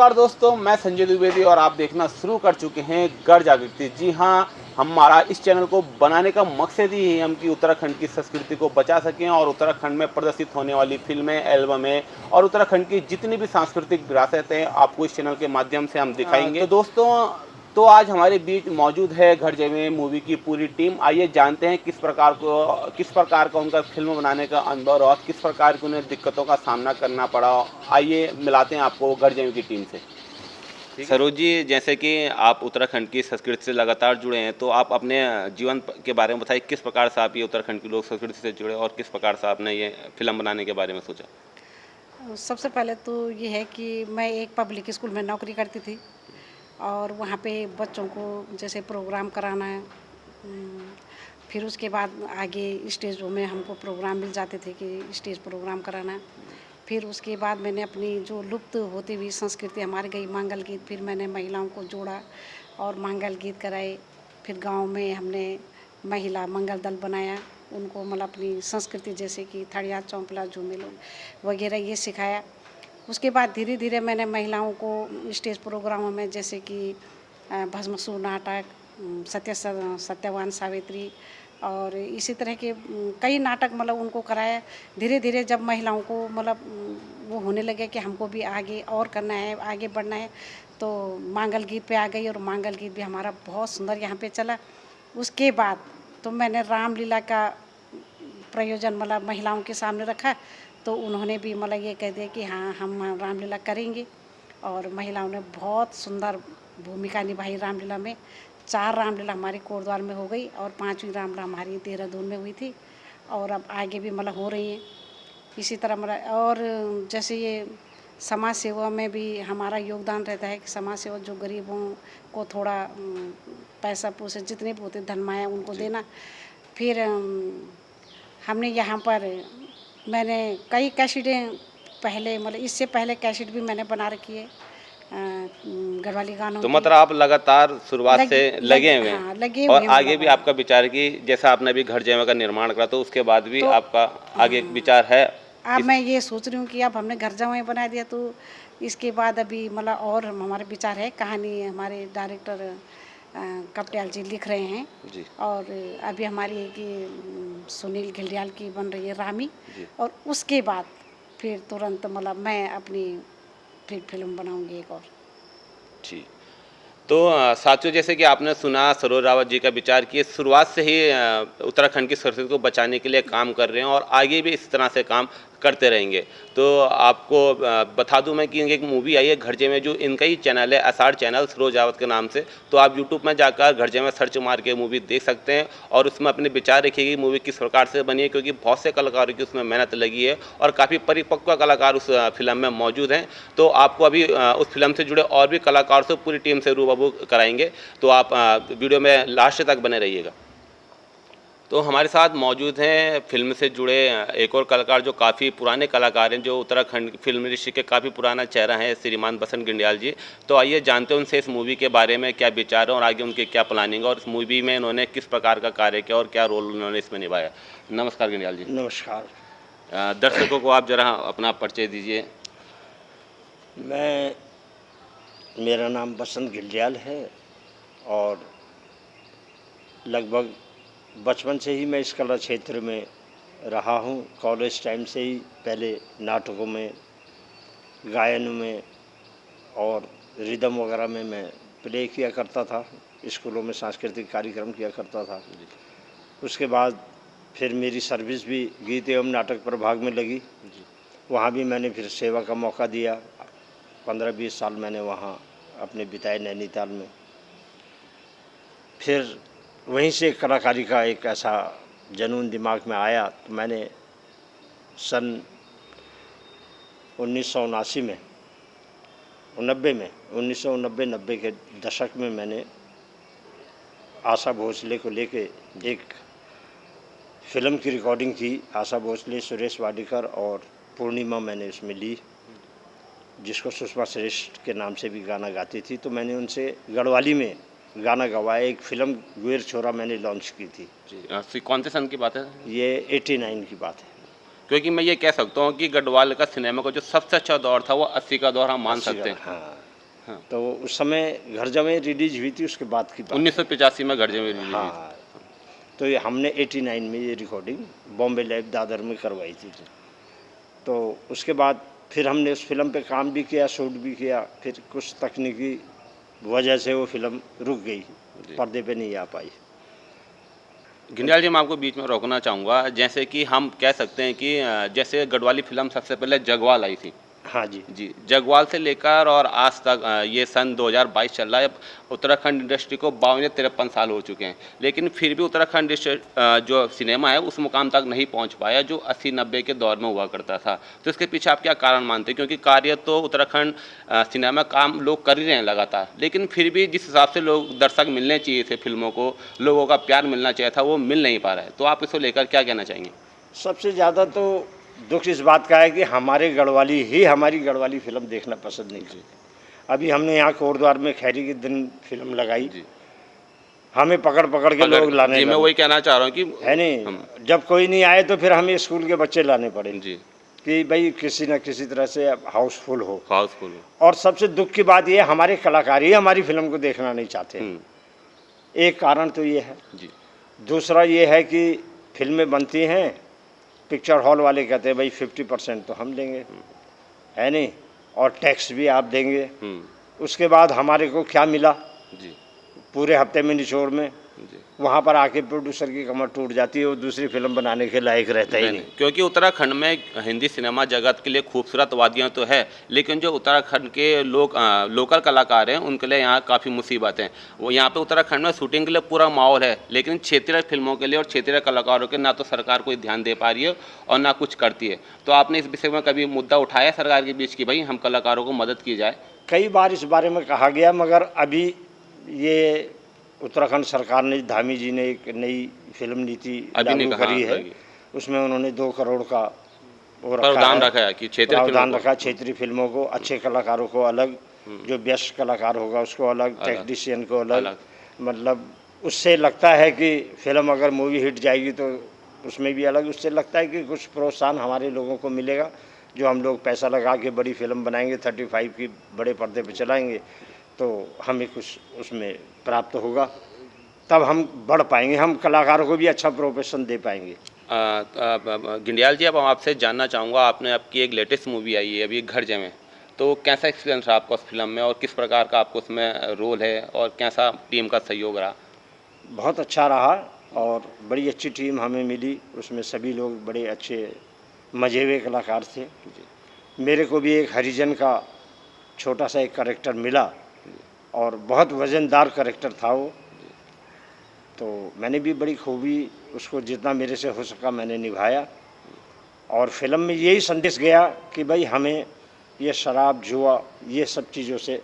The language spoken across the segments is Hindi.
नमस्कार दोस्तों, मैं संजय द्विवेदी और आप देखना शुरू कर चुके हैं गढ़ जागृति। जी हाँ, हमारा इस चैनल को बनाने का मकसद ही है हम कि उत्तराखंड की संस्कृति को बचा सकें और उत्तराखंड में प्रदर्शित होने वाली फिल्में, एल्बमें और उत्तराखंड की जितनी भी सांस्कृतिक विरासत है आपको इस चैनल के माध्यम से हम दिखाएंगे। तो दोस्तों, तो आज हमारे बीच मौजूद है घर जमे मूवी की पूरी टीम। आइए जानते हैं किस प्रकार का उनका फिल्म बनाने का अनुभव और किस प्रकार की उन्हें दिक्कतों का सामना करना पड़ा। आइए मिलाते हैं आपको घर जमे की टीम से। सरोज जी, जैसे कि आप उत्तराखंड की संस्कृति से लगातार जुड़े हैं, तो आप अपने जीवन के बारे में बताइए, किस प्रकार से आप ये उत्तराखंड की लोक संस्कृति से जुड़े और किस प्रकार से आपने ये फिल्म बनाने के बारे में सोचा। सबसे पहले तो ये है कि मैं एक पब्लिक स्कूल में नौकरी करती थी और वहाँ पे बच्चों को जैसे प्रोग्राम कराना है। फिर उसके बाद आगे स्टेजों में हमको प्रोग्राम मिल जाते थे कि स्टेज प्रोग्राम कराना है। फिर उसके बाद मैंने अपनी जो लुप्त होती हुई संस्कृति हमारी गई मंगल गीत, फिर मैंने महिलाओं को जोड़ा और मंगल गीत कराए। फिर गांव में हमने महिला मंगल दल बनाया, उनको मतलब अपनी संस्कृति जैसे कि थड़िया चौंपला झूमेलो वगैरह ये सिखाया। उसके बाद धीरे धीरे मैंने महिलाओं को स्टेज प्रोग्रामों में जैसे कि भस्मासुर नाटक, सत्यवान सावित्री और इसी तरह के कई नाटक मतलब उनको कराया। धीरे धीरे जब महिलाओं को मतलब वो होने लगे कि हमको भी आगे और करना है, आगे बढ़ना है, तो मंगल गीत पे आ गई और मंगल गीत भी हमारा बहुत सुंदर यहाँ पे चला। उसके बाद तो मैंने रामलीला का प्रयोजन मतलब महिलाओं के सामने रखा, तो उन्होंने भी मतलब ये कह दिया कि हाँ हम रामलीला करेंगे और महिलाओं ने बहुत सुंदर भूमिका निभाई रामलीला में। 4 रामलीला हमारी कोटद्वार में हो गई और 5वीं रामलीला हमारी देहरादून में हुई थी और अब आगे भी मतलब हो रही हैं इसी तरह मतलब। और जैसे ये समाज सेवा में भी हमारा योगदान रहता है कि समाज सेवा जो गरीबों को थोड़ा पैसा पूसे जितने भी होते धनमाया उनको देना। फिर हमने यहाँ पर मैंने कई कैसेटें पहले मतलब इससे पहले कैसेट भी मैंने बना रखी है गढ़वाली गानों तो की। मतलब आप लगातार शुरुआत से लगे हुए हैं। हाँ, लगे और हुए आगे भी आपका विचार कि जैसा आपने अभी घर जमे का निर्माण करा तो उसके बाद भी आपका आगे विचार है। अब मैं ये सोच रही हूँ कि अब हमने घर जमाई बना दिया तो इसके बाद अभी मतलब और हमारे विचार है। कहानी हमारे डायरेक्टर कपटियाल जी लिख रहे हैं जी। और अभी हमारी एक सुनील घिल्डियाल की बन रही है रामी जी। और उसके बाद फिर तुरंत मतलब मैं अपनी फिर फिल्म बनाऊंगी एक और। ठीक, तो साथियों, जैसे कि आपने सुना सरोज रावत जी का विचार कि शुरुआत से ही उत्तराखंड की संस्कृति को बचाने के लिए काम कर रहे हैं और आगे भी इस तरह से काम करते रहेंगे। तो आपको बता दूं मैं कि एक मूवी आई है घर जमे, जो इनका ही चैनल है एसआर चैनल सरोज रावत के नाम से। तो आप यूट्यूब में जाकर घर जमे सर्च मार के मूवी देख सकते हैं और उसमें अपने विचार रखिए मूवी किस प्रकार से बनी है, क्योंकि बहुत से कलाकारों की उसमें मेहनत लगी है और काफ़ी परिपक्व कलाकार उस फिल्म में मौजूद हैं। तो आपको अभी उस फिल्म से जुड़े और भी कलाकार से पूरी टीम से रूबरू कराएंगे, तो आप वीडियो में लास्ट तक बने रहिएगा। तो हमारे साथ मौजूद हैं फिल्म से जुड़े एक और कलाकार जो काफ़ी पुराने कलाकार हैं, जो उत्तराखंड फिल्म इंडस्ट्री के काफ़ी पुराना चेहरा है, श्रीमान बसंत घिल्डियाल जी। तो आइए जानते हैं उनसे इस मूवी के बारे में क्या विचार है और आगे उनकी क्या प्लानिंग है और इस मूवी में उन्होंने किस प्रकार का कार्य किया और क्या रोल उन्होंने इसमें निभाया। नमस्कार घिल्डियाल जी। नमस्कार। दर्शकों को आप जरा अपना परिचय दीजिए। मेरा नाम बसंत घिल्डियाल है और लगभग बचपन से ही मैं इस कला क्षेत्र में रहा हूँ। कॉलेज टाइम से ही पहले नाटकों में, गायन में और रिदम वगैरह में मैं प्ले किया करता था। स्कूलों में सांस्कृतिक कार्यक्रम किया करता था। उसके बाद फिर मेरी सर्विस भी गीत एवं नाटक प्रभाग में लगी। वहाँ भी मैंने फिर सेवा का मौका दिया। 15-20 साल मैंने वहाँ अपने बिताए नैनीताल में। फिर वहीं से कलाकारी का एक ऐसा जुनून दिमाग में आया, तो मैंने सन 1979 में 1990 के दशक में मैंने आशा भोसले को लेके एक फिल्म की रिकॉर्डिंग की। आशा भोसले, सुरेश वाडीकर और पूर्णिमा मैंने उसमें ली, जिसको सुषमा श्रेष्ठ के नाम से भी गाना गाती थी। तो मैंने उनसे गढ़वाली में गाना गवाया। एक फिल्म गुएर छोरा मैंने लॉन्च की थी जी। कौन से सन की बात है? ये 89 की बात है। क्योंकि मैं ये कह सकता हूँ कि गढ़वाल का सिनेमा का जो सबसे अच्छा दौर था वो 80 का दौर हम मान सकते हैं। हाँ, हाँ। तो उस समय घर जमे रिलीज हुई थी, उसके बाद की बात। 1985 में गर्जे में रिलीज हुई थी। हाँ, तो ये हमने 89 में ये रिकॉर्डिंग बॉम्बे लैब दादर में करवाई थी। तो उसके बाद फिर हमने उस फिल्म पे काम भी किया, शूट भी किया, फिर कुछ तकनीकी वजह से वो फिल्म रुक गई, पर्दे पे नहीं आ पाई। घिंडियाल जी, मैं आपको बीच में रोकना चाहूँगा। जैसे कि हम कह सकते हैं कि जैसे गढ़वाली फिल्म सबसे पहले जगवाल आई थी हाँ जी। जी, जगवाल से लेकर और आज तक ये सन 2022 चल रहा है। उत्तराखंड इंडस्ट्री को 52-53 साल हो चुके हैं, लेकिन फिर भी उत्तराखंड जो सिनेमा है उस मुकाम तक नहीं पहुंच पाया जो 80-90 के दौर में हुआ करता था। तो इसके पीछे आप क्या कारण मानते हैं? क्योंकि कार्य तो उत्तराखंड सिनेमा काम लोग कर ही रहे हैं लगातार, लेकिन फिर भी जिस हिसाब से लोग दर्शक मिलने चाहिए थे, फिल्मों को लोगों का प्यार मिलना चाहिए था, वो मिल नहीं पा रहा है। तो आप इसको लेकर क्या कहना चाहेंगे? सबसे ज़्यादा तो दुख इस बात का है कि हमारी गढ़वाली फिल्म देखना पसंद नहीं करते। अभी हमने यहाँ कोटद्वार में खैरी के दिन फिल्म लगाई, हमें पकड़ पकड़ के लोग लाने जी, मैं लगे। वही कहना चाह रहा हूँ कि है नहीं, जब कोई नहीं आए तो फिर हमें स्कूल के बच्चे लाने पड़े जी, कि भाई किसी न किसी तरह से हाउसफुल हो। हाउसफुल। और सबसे दुख की बात यह, हमारे कलाकार ही हमारी फिल्म को देखना नहीं चाहते। एक कारण तो ये है जी। दूसरा ये है कि फिल्में बनती हैं, पिक्चर हॉल वाले कहते हैं भाई 50% तो हम लेंगे, है नहीं, और टैक्स भी आप देंगे। उसके बाद हमारे को क्या मिला जी, पूरे हफ्ते में निचोड़ में? जी। वहाँ पर आके प्रोड्यूसर की कमर टूट जाती है, वो दूसरी फिल्म बनाने के लायक रहता ही नहीं। क्योंकि उत्तराखंड में हिंदी सिनेमा जगत के लिए खूबसूरत वादियाँ तो है, लेकिन जो उत्तराखंड के लोग लोकल कलाकार हैं उनके लिए यहाँ काफ़ी मुसीबत हैं। वो यहाँ पे उत्तराखंड में शूटिंग के लिए पूरा माहौल है, लेकिन क्षेत्रीय फिल्मों के लिए और क्षेत्रीय कलाकारों के ना तो सरकार कोई ध्यान दे पा रही है और ना कुछ करती है। तो आपने इस विषय में कभी मुद्दा उठाया सरकार के बीच कि भाई हम कलाकारों को मदद की जाए? कई बार इस बारे में कहा गया, मगर अभी ये उत्तराखंड सरकार ने, धामी जी ने एक नई फिल्म नीति लागू करी है, उसमें उन्होंने 2 करोड़ का वो प्रावधान रखा है कि क्षेत्रीय फिल्मों को, अच्छे कलाकारों को अलग, जो व्यस्त कलाकार होगा उसको अलग, टेक्नीशियन को अलग। मतलब उससे लगता है कि फिल्म अगर मूवी हिट जाएगी तो उसमें भी अलग, उससे लगता है कि कुछ प्रोत्साहन हमारे लोगों को मिलेगा, जो हम लोग पैसा लगा के बड़ी फिल्म बनाएंगे, 35 की बड़े पर्दे पे चलाएंगे, तो हमें कुछ उसमें प्राप्त होगा, तब हम बढ़ पाएंगे, हम कलाकारों को भी अच्छा प्रोफेशन दे पाएंगे। घिंडियाल जी, अब मैं आपसे जानना चाहूँगा, आपने आपकी एक लेटेस्ट मूवी आई है अभी घर जमे, तो कैसा एक्सपीरियंस रहा आपका उस फिल्म में और किस प्रकार का आपको उसमें रोल है और कैसा टीम का सहयोग रहा? बहुत अच्छा रहा और बड़ी अच्छी टीम हमें मिली, उसमें सभी लोग बड़े अच्छे मजे हुए कलाकार थे। मेरे को भी एक हरिजन का छोटा सा एक कैरेक्टर मिला और बहुत वज़नदार कैरेक्टर था वो, तो मैंने भी बड़ी खूबी उसको जितना मेरे से हो सका मैंने निभाया। और फिल्म में यही संदेश गया कि भाई हमें ये शराब, जुआ, ये सब चीज़ों से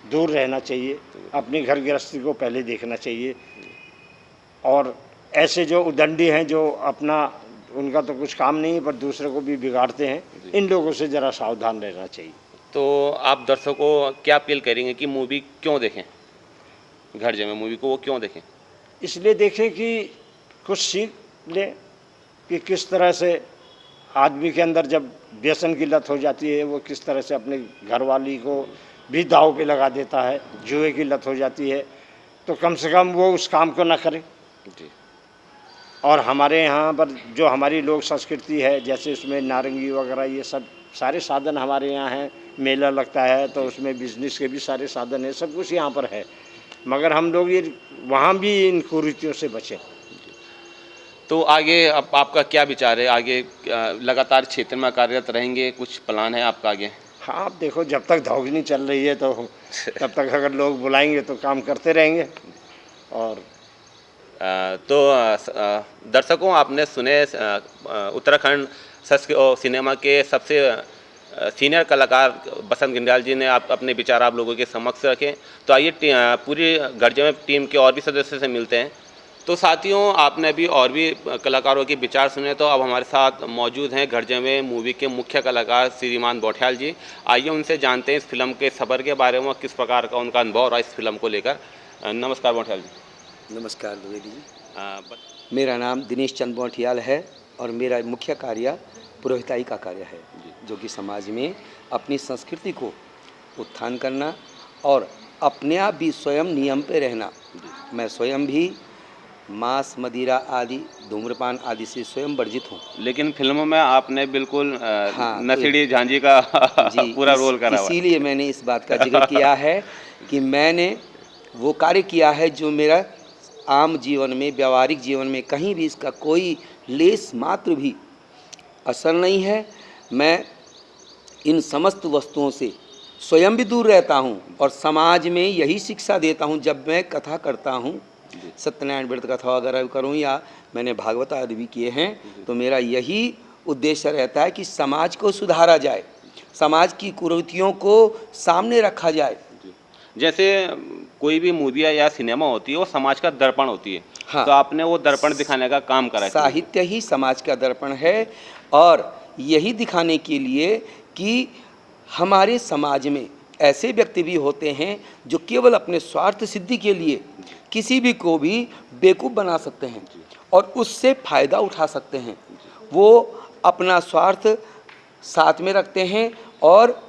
दूर रहना चाहिए, अपनी घर गृहस्थी को पहले देखना चाहिए, और ऐसे जो उदंडी हैं जो अपना, उनका तो कुछ काम नहीं है पर दूसरे को भी बिगाड़ते हैं, इन लोगों से ज़रा सावधान रहना चाहिए। तो आप दर्शकों को क्या अपील करेंगे कि मूवी क्यों देखें? घर जमे मूवी को वो क्यों देखें? इसलिए देखें कि कुछ सीख लें कि किस तरह से आदमी के अंदर जब व्यसन की लत हो जाती है, वो किस तरह से अपने घरवाली को भी दांव पे लगा देता है, जुए की लत हो जाती है, तो कम से कम वो उस काम को ना करे। जी। और हमारे यहाँ पर जो हमारी लोक संस्कृति है, जैसे उसमें नारंगी वगैरह ये सब सारे साधन हमारे यहाँ हैं, मेला लगता है तो उसमें बिजनेस के भी सारे साधन हैं, सब कुछ यहाँ पर है, मगर हम लोग ये वहाँ भी इन कुरीतियों से बचें। तो आगे अब आपका क्या विचार है? आगे लगातार क्षेत्र में कार्यरत रहेंगे, कुछ प्लान है आपका आगे? हाँ, आप देखो, जब तक धौगनी चल रही है तो तब तक अगर लोग बुलाएंगे तो काम करते रहेंगे। और दर्शकों, आपने सुने उत्तराखंड सिनेमा के सबसे सीनियर कलाकार बसंत घिंडियाल जी ने अपने विचार आप लोगों के समक्ष रखे। तो आइए पूरी घर जमे टीम के और भी सदस्यों से मिलते हैं। तो साथियों, आपने भी और भी कलाकारों के विचार सुने, तो अब हमारे साथ मौजूद हैं घर जमे मूवी के मुख्य कलाकार श्रीमान बोठियाल जी। आइए उनसे जानते हैं इस फिल्म के सफ़र के बारे में, किस प्रकार का उनका अनुभव रहा इस फिल्म को लेकर। नमस्कार बोठियाल जी। नमस्कार द्विवेदी जी। मेरा नाम दिनेश चंद बोठियाल है और मेरा मुख्य कार्य पुरोहिताई का कार्य है, जो कि समाज में अपनी संस्कृति को उत्थान करना और अपने आप भी स्वयं नियम पे रहना। मैं स्वयं भी मांस, मदिरा आदि, धूम्रपान आदि से स्वयं वर्जित हूँ। लेकिन फ़िल्मों में आपने बिल्कुल हाँ, तो नशीड़ी झांझी का जी, पूरा रोल करा हुआ है। इसीलिए मैंने इस बात का ज़िक्र किया है कि मैंने वो कार्य किया है जो मेरा आम जीवन में, व्यावहारिक जीवन में कहीं भी इसका कोई लेस मात्र भी असर नहीं है। मैं इन समस्त वस्तुओं से स्वयं भी दूर रहता हूँ और समाज में यही शिक्षा देता हूँ। जब मैं कथा करता हूँ, सत्यनारायण व्रत कथा वगैरह करूँ या मैंने भागवत आदि भी किए हैं, तो मेरा यही उद्देश्य रहता है कि समाज को सुधारा जाए, समाज की कुरीतियों को सामने रखा जाए। जैसे कोई भी मूवी या सिनेमा होती है वो समाज का दर्पण होती है। हाँ। तो आपने वो दर्पण दिखाने का काम करा है। साहित्य ही समाज का दर्पण है और यही दिखाने के लिए कि हमारे समाज में ऐसे व्यक्ति भी होते हैं जो केवल अपने स्वार्थ सिद्धि के लिए किसी भी को भी बेवकूफ़ बना सकते हैं और उससे फ़ायदा उठा सकते हैं। वो अपना स्वार्थ साथ में रखते हैं और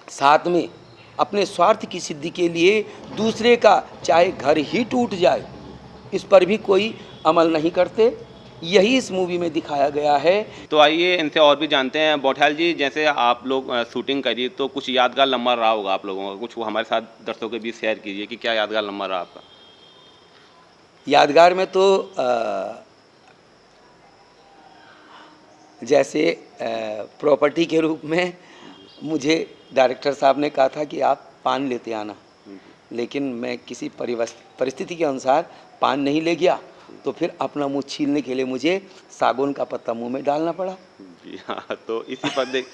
साथ में अपने स्वार्थ की सिद्धि के लिए दूसरे का चाहे घर ही टूट जाए इस पर भी कोई अमल नहीं करते। यही इस मूवी में दिखाया गया है। तो आइए इनसे और भी जानते हैं। बौठाल जी, जैसे आप लोग शूटिंग करी तो कुछ यादगार लम्हा रहा होगा आप लोगों का, कुछ वो हमारे साथ दर्शकों के बीच शेयर कीजिए कि क्या यादगार लम्हा रहा आपका। यादगार में तो जैसे प्रॉपर्टी के रूप में मुझे डायरेक्टर साहब ने कहा था कि आप पान लेते आना, लेकिन मैं किसी परिस्थिति के अनुसार पान नहीं ले गया, तो फिर अपना मुंह छीलने के लिए मुझे सागौन का पत्ता मुंह में डालना पड़ा। जी हाँ, तो इसी पर देख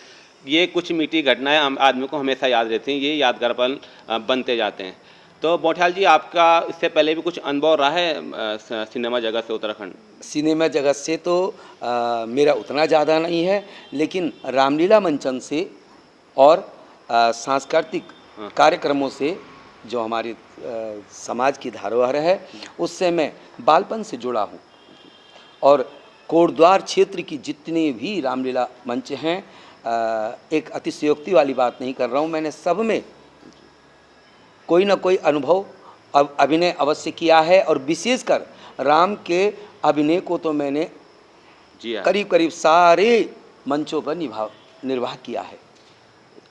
ये कुछ मीठी घटनाएं हम आदमी को हमेशा याद रहती हैं, ये यादगार पल बनते जाते हैं। तो बौठाल जी, आपका इससे पहले भी कुछ अनुभव रहा है सिनेमा जगत से उत्तराखंड? सिनेमा जगत से तो मेरा उतना ज़्यादा नहीं है, लेकिन रामलीला मंचन से और सांस्कृतिक कार्यक्रमों से जो हमारे समाज की धरोहर है उससे मैं बालपन से जुड़ा हूँ और कोटद्वार क्षेत्र की जितने भी रामलीला मंच हैं, एक अतिशयोक्ति वाली बात नहीं कर रहा हूँ, मैंने सब में कोई ना कोई अनुभव अभिनय अवश्य किया है और विशेषकर राम के अभिनय को तो मैंने करीब करीब सारे मंचों पर निर्वाह किया है।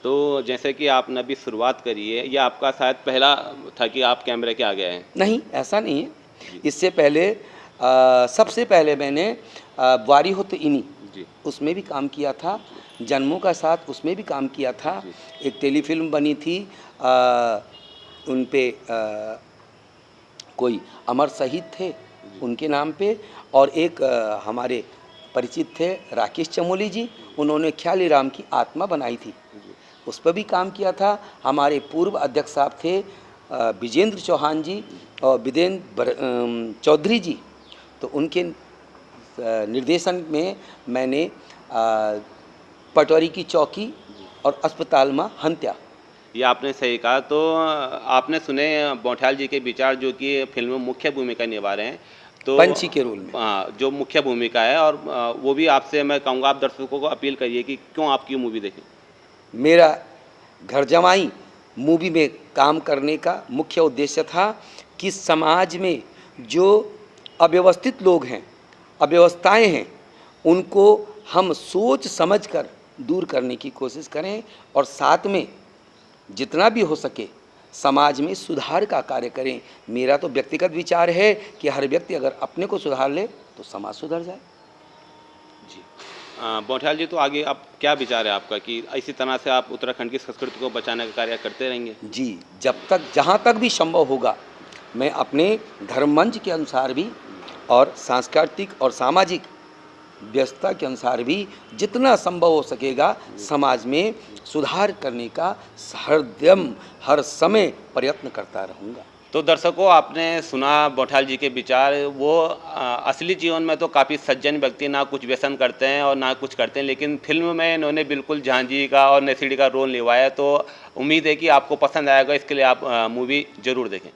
तो जैसे कि आपने अभी शुरुआत करी है, यह आपका शायद पहला था कि आप कैमरे के आगे आए? नहीं, ऐसा नहीं है। इससे पहले सबसे पहले मैंने वारी हो तो इनी उसमें भी काम किया था, जन्मों का साथ उसमें भी काम किया था। एक टेलीफिल्म बनी थी, उन पे कोई अमर शहीद थे उनके नाम पे, और एक हमारे परिचित थे राकेश चमोली जी, उन्होंने ख्याली राम की आत्मा बनाई थी, उस पर भी काम किया था। हमारे पूर्व अध्यक्ष साहब थे विजेंद्र चौहान जी और विदेंद्र चौधरी जी, तो उनके निर्देशन में मैंने पटवारी की चौकी और अस्पताल में हंत्या। ये आपने सही कहा। तो आपने सुने बौठाल जी के विचार जो कि फिल्म में मुख्य भूमिका निभा रहे हैं, तो पंछी के रोल में जो मुख्य भूमिका है, और वो भी आपसे मैं कहूँगा आप दर्शकों को अपील करिए कि क्यों आपकी मूवी देखें। मेरा घर जमाई मूवी में काम करने का मुख्य उद्देश्य था कि समाज में जो अव्यवस्थित लोग हैं, अव्यवस्थाएं हैं, उनको हम सोच समझकर दूर करने की कोशिश करें और साथ में जितना भी हो सके समाज में सुधार का कार्य करें। मेरा तो व्यक्तिगत विचार है कि हर व्यक्ति अगर अपने को सुधार ले तो समाज सुधर जाए। जी बौठाल जी, तो आगे आप क्या विचार है आपका कि इसी तरह से आप उत्तराखंड की संस्कृति को बचाने का कार्य करते रहेंगे? जी, जब तक जहाँ तक भी संभव होगा मैं अपने धर्म मंच के अनुसार भी और सांस्कृतिक और सामाजिक व्यवस्था के अनुसार भी जितना संभव हो सकेगा समाज में सुधार करने का हरदम हर समय प्रयत्न करता रहूँगा। तो दर्शकों, आपने सुना बौठाल जी के विचार। वो असली जीवन में तो काफ़ी सज्जन व्यक्ति, ना कुछ व्यसन करते हैं और ना कुछ करते हैं, लेकिन फिल्म में इन्होंने बिल्कुल झांझी का और नसीड़ी का रोल निभाया। तो उम्मीद है कि आपको पसंद आएगा, इसके लिए आप मूवी ज़रूर देखें।